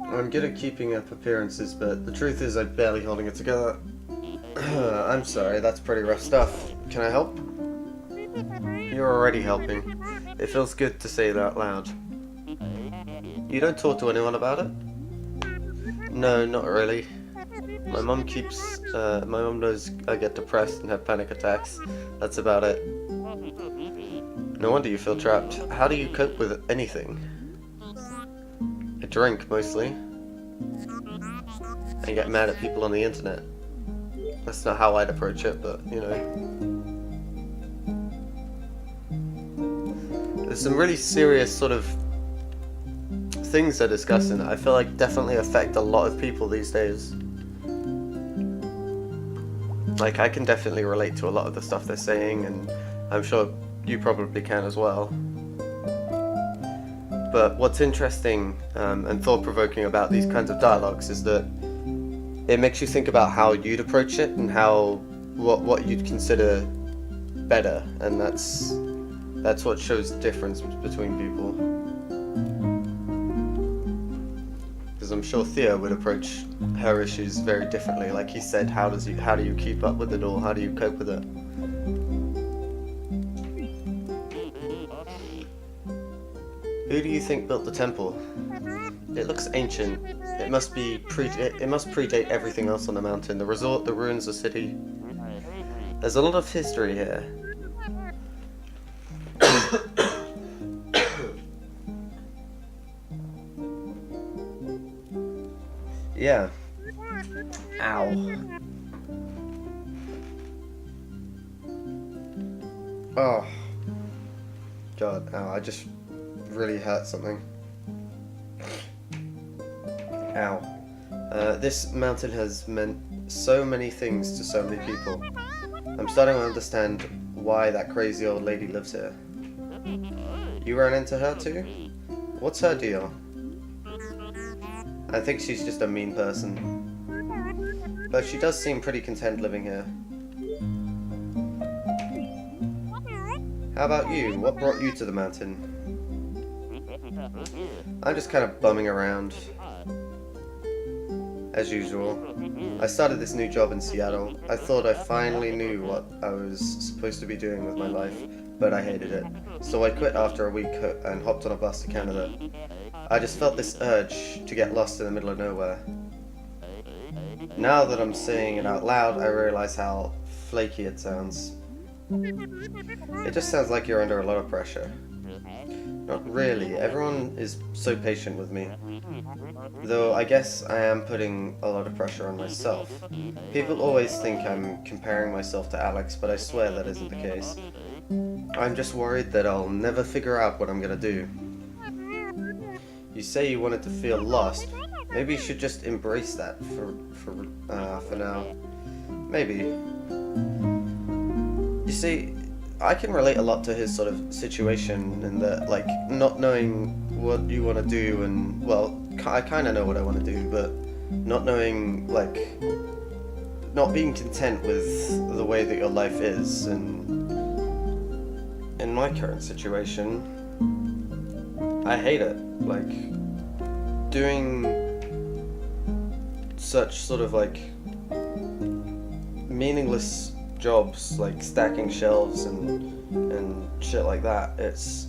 I'm good at keeping up appearances, but the truth is I'm barely holding it together. I'm sorry, that's pretty rough stuff. Can I help? You're already helping. It feels good to say that out loud. You don't talk to anyone about it? No, not really. My mom knows I get depressed and have panic attacks. That's about it. No wonder you feel trapped. How do you cope with anything? I drink, mostly. And get mad at people on the internet. That's not how I'd approach it, but, you know. There's some really serious sort of things they're discussing that I feel like definitely affect a lot of people these days. Like, I can definitely relate to a lot of the stuff they're saying, and I'm sure you probably can as well. But what's interesting and thought-provoking about these kinds of dialogues is that it makes you think about how you'd approach it and what you'd consider better, and that's what shows the difference between people. Because I'm sure Theo would approach her issues very differently. Like he said, how do you keep up with it all? How do you cope with it? Who do you think built the temple? It looks ancient. It must predate everything else on the mountain. The resort, the ruins, the city. There's a lot of history here. Yeah. Ow. Oh. God, ow, I just really hurt something. Ow. This mountain has meant so many things to so many people. I'm starting to understand why that crazy old lady lives here. You ran into her too? What's her deal? I think she's just a mean person. But she does seem pretty content living here. How about you? What brought you to the mountain? I'm just kind of bumming around. As usual. I started this new job in Seattle. I thought I finally knew what I was supposed to be doing with my life, but I hated it. So I quit after a week and hopped on a bus to Canada. I just felt this urge to get lost in the middle of nowhere. Now that I'm saying it out loud, I realize how flaky it sounds. It just sounds like you're under a lot of pressure. Not really. Everyone is so patient with me. Though I guess I am putting a lot of pressure on myself. People always think I'm comparing myself to Alex, but I swear that isn't the case. I'm just worried that I'll never figure out what I'm gonna do. You say you wanted to feel lost. Maybe you should just embrace that for now. Maybe. You see, I can relate a lot to his sort of situation in that, like, not knowing what you want to do and, well, I kind of know what I want to do, but not knowing, like, not being content with the way that your life is, and in my current situation, I hate it. Like, doing such sort of, like, meaningless jobs, like stacking shelves and shit like that, it's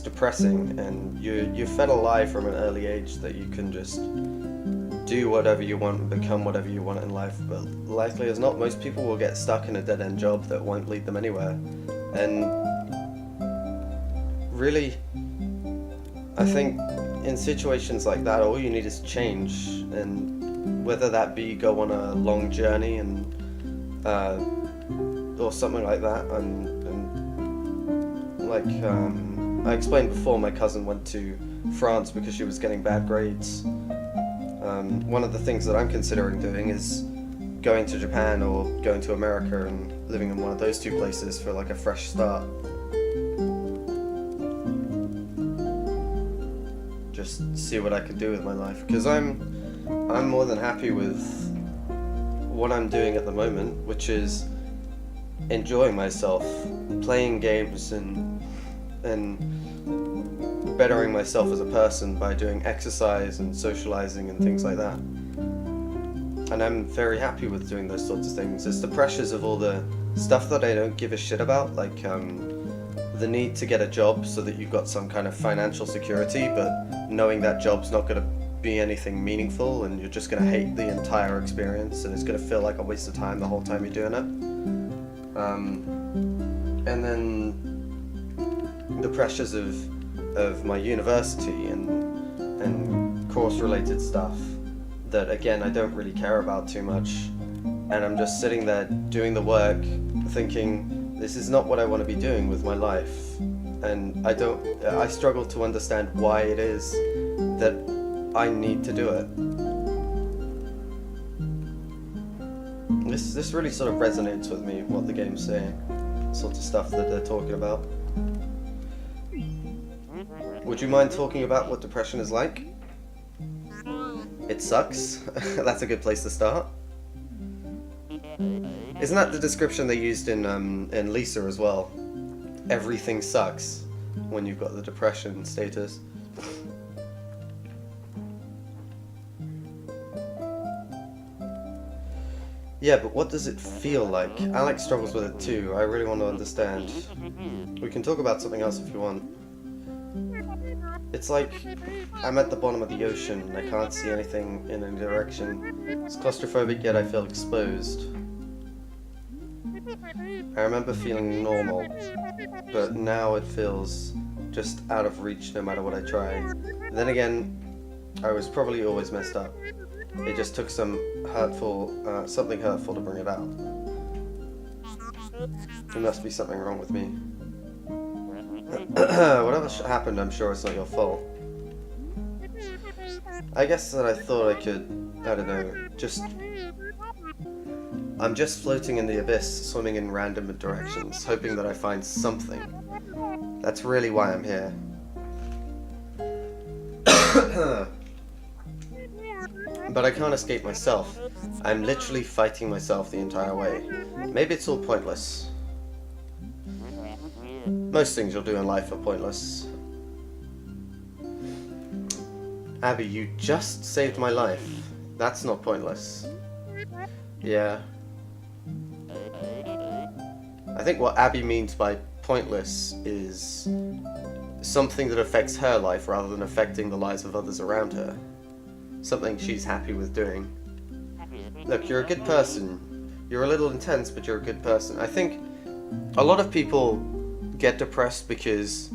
depressing, and you're fed a lie from an early age that you can just do whatever you want and become whatever you want in life, but likely as not, most people will get stuck in a dead-end job that won't lead them anywhere. And really, I think in situations like that, all you need is change, and whether that be go on a long journey and or something like that, and like I explained before, my cousin went to France because she was getting bad grades. One of the things that I'm considering doing is going to Japan or going to America and living in one of those two places for like a fresh start. Just see what I can do with my life, because I'm more than happy with what I'm doing at the moment, which is enjoying myself, playing games and bettering myself as a person by doing exercise and socializing and things like that. And I'm very happy with doing those sorts of things. It's the pressures of all the stuff that I don't give a shit about, like the need to get a job so that you've got some kind of financial security, but knowing that job's not going to be anything meaningful and you're just going to hate the entire experience and it's going to feel like a waste of time the whole time you're doing it. And then the pressures of my university and course-related stuff that, again, I don't really care about too much, and I'm just sitting there doing the work thinking, this is not what I want to be doing with my life, and I struggle to understand why it is that I need to do it. This really sort of resonates with me, what the game's saying, sort of stuff that they're talking about. Would you mind talking about what depression is like? It sucks. That's a good place to start. Isn't that the description they used in Lisa as well? Everything sucks when you've got the depression status. Yeah, but what does it feel like? Alex struggles with it too. I really want to understand. We can talk about something else if you want. It's like I'm at the bottom of the ocean and I can't see anything in any direction. It's claustrophobic, yet I feel exposed. I remember feeling normal, but now it feels just out of reach no matter what I try. Then again, I was probably always messed up. It just took something hurtful to bring it out. There must be something wrong with me. Whatever happened, I'm sure it's not your fault. I guess that I thought I could, I don't know, I'm just floating in the abyss, swimming in random directions, hoping that I find something. That's really why I'm here. But I can't escape myself. I'm literally fighting myself the entire way. Maybe it's all pointless. Most things you'll do in life are pointless. Abby, you just saved my life. That's not pointless. Yeah. I think what Abby means by pointless is something that affects her life rather than affecting the lives of others around her. Something she's happy with doing. Look, you're a good person. You're a little intense, but you're a good person. I think a lot of people get depressed because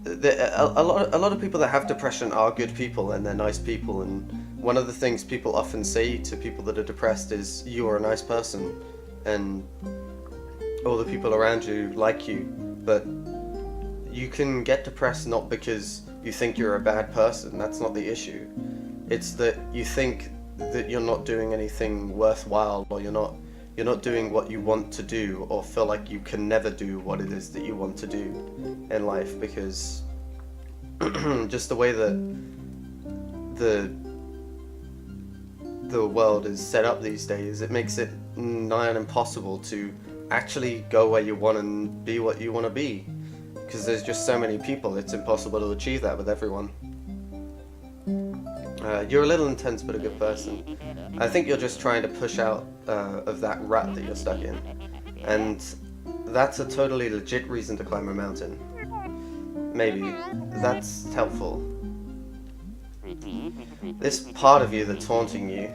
a lot of people that have depression are good people and they're nice people, and one of the things people often say to people that are depressed is, you are a nice person and all the people around you like you. But you can get depressed not because you think you're a bad person. That's not the issue. It's that you think that you're not doing anything worthwhile, or you're not doing what you want to do, or feel like you can never do what it is that you want to do in life, because just the way that the world is set up these days, it makes it nigh on impossible to actually go where you want and be what you want to be, because there's just so many people. It's impossible to achieve that with everyone. You're a little intense, but a good person. I think you're just trying to push out of that rut that you're stuck in. And that's a totally legit reason to climb a mountain. Maybe. That's helpful. This part of you that's haunting you,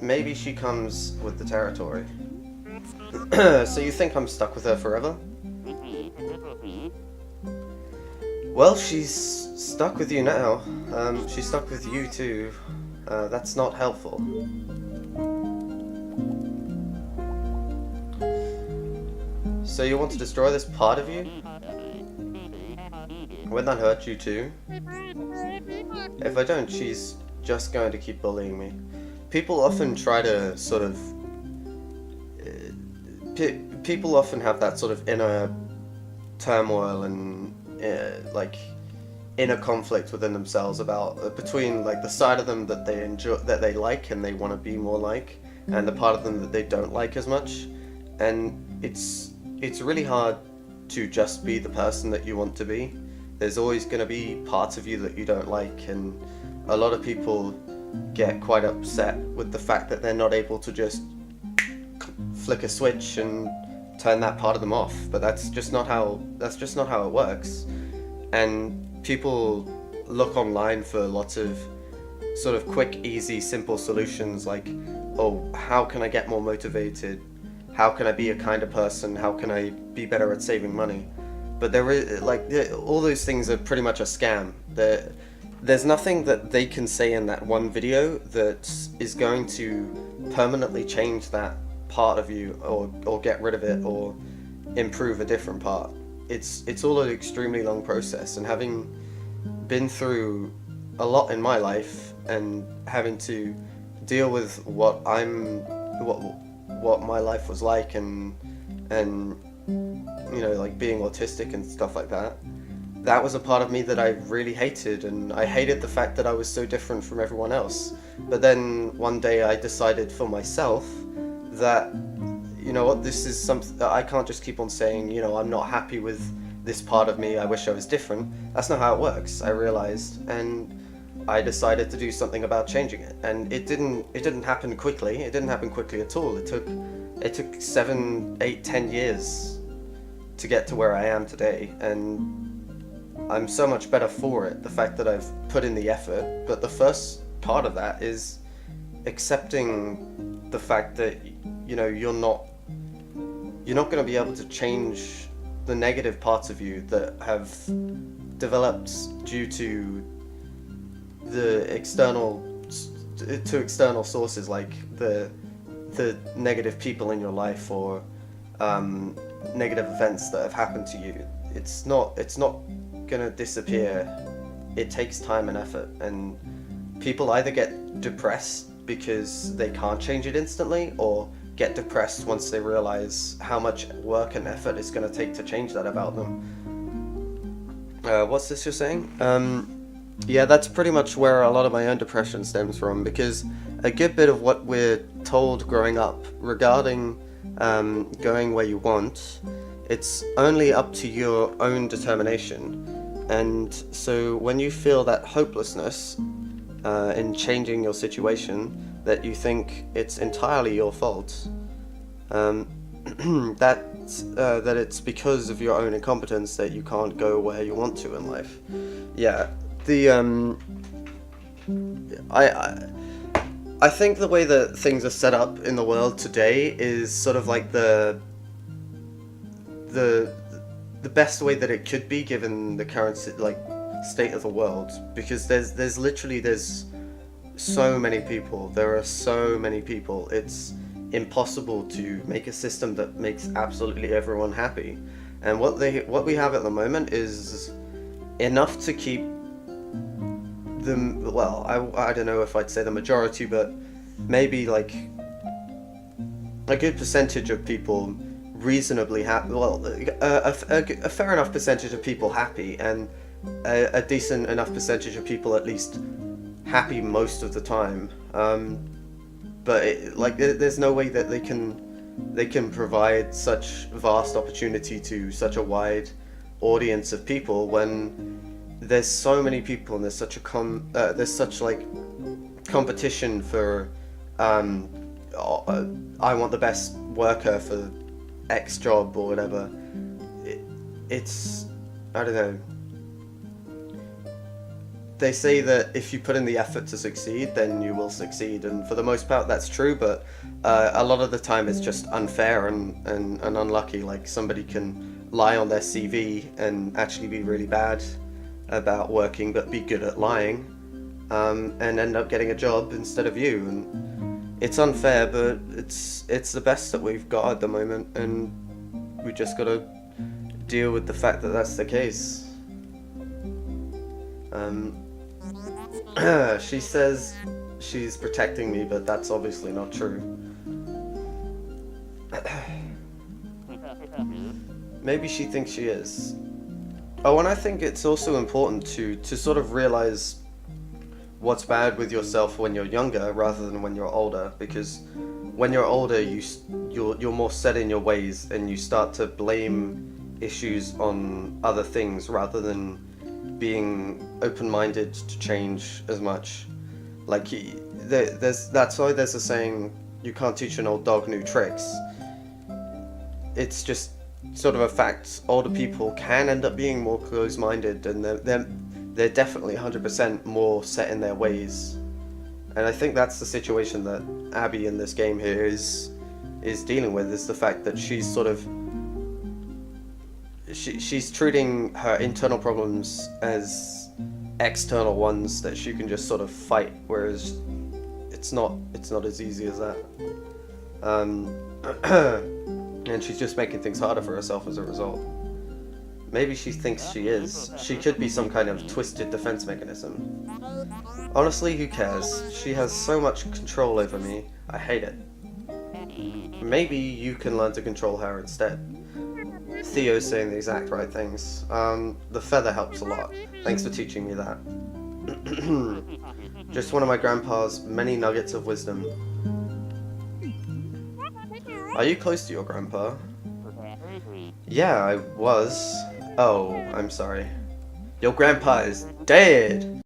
maybe she comes with the territory. So you think I'm stuck with her forever? Well, she's stuck with you now. She's stuck with you too. That's not helpful. So you want to destroy this part of you? Wouldn't that hurt you too? If I don't, she's just going to keep bullying me. People often try to sort of... people often have that sort of inner turmoil and like inner conflict within themselves about between like the side of them that they enjoy, that they like and they want to be more like, and the part of them that they don't like as much. And it's really hard to just be the person that you want to be, There's always going to be parts of you that you don't like, and a lot of people get quite upset with the fact that they're not able to just flick a switch and turn that part of them off. But that's just not how it works. And people look online for lots of sort of quick, easy, simple solutions like, oh, how can I get more motivated? How can I be a kinder person? How can I be better at saving money? But there is, like, all those things are pretty much a scam. There's nothing that they can say in that one video that is going to permanently change that part of you, or get rid of it, or improve a different part. It's all an extremely long process, and having been through a lot in my life and having to deal with what my life was like, and you know, like being autistic and stuff like that, that was a part of me that I really hated, and I hated the fact that I was so different from everyone else. But then one day I decided for myself that, you know what, this is something that I can't just keep on saying, you know, I'm not happy with this part of me, I wish I was different. That's not how it works, I realized, and I decided to do something about changing it. And it didn't happen quickly. It didn't happen quickly at all. It took 7, 8, 10 years to get to where I am today, and I'm so much better for it, the fact that I've put in the effort. But the first part of that is accepting the fact that, you know, you're not going to be able to change the negative parts of you that have developed due to the external sources, like the negative people in your life, or negative events that have happened to you. It's not gonna disappear. It takes time and effort, and people either get depressed because they can't change it instantly, or get depressed once they realize how much work and effort it's going to take to change that about them. What's this you're saying? Yeah, that's pretty much where a lot of my own depression stems from, because a good bit of what we're told growing up regarding going where you want, it's only up to your own determination. And so when you feel that hopelessness in changing your situation, that you think it's entirely your fault, that it's because of your own incompetence that you can't go where you want to in life. Yeah, I think the way that things are set up in the world today is sort of like the best way that it could be, given the current state of the world, because there's so many people. There are so many people. It's impossible to make a system that makes absolutely everyone happy. And what we have at the moment is enough to keep them, well, I don't know if I'd say the majority, but maybe like a good percentage of people reasonably happy. Well, a fair enough percentage of people happy, and a decent enough percentage of people at least happy most of the time. But there's no way that they can provide such vast opportunity to such a wide audience of people when there's so many people, and there's such competition for I want the best worker for X job or whatever. It's I don't know. They say that if you put in the effort to succeed, then you will succeed, and for the most part that's true, but a lot of the time it's just unfair and unlucky. Like, somebody can lie on their CV and actually be really bad about working but be good at lying, and end up getting a job instead of you. And it's unfair, but it's the best that we've got at the moment, and we just gotta deal with the fact that that's the case. She says she's protecting me, but that's obviously not true. Maybe she thinks she is. Oh, and I think it's also important to sort of realize what's bad with yourself when you're younger rather than when you're older, because when you're older you're more set in your ways, and you start to blame issues on other things rather than being open-minded to change as much. Like, that's why there's a saying, you can't teach an old dog new tricks. It's just sort of a fact. Older people can end up being more closed-minded, and they're definitely 100% more set in their ways. And I think that's the situation that Abby in this game here is dealing with, is the fact that she's sort of she's treating her internal problems as external ones that she can just sort of fight, whereas it's not as easy as that. And she's just making things harder for herself as a result. Maybe she thinks she is. She could be some kind of twisted defense mechanism. Honestly, who cares? She has so much control over me. I hate it. Maybe you can learn to control her instead. Theo's saying the exact right things. The feather helps a lot. Thanks for teaching me that. Just one of my grandpa's many nuggets of wisdom. Are you close to your grandpa? Yeah, I was. Oh, I'm sorry. Your grandpa is dead!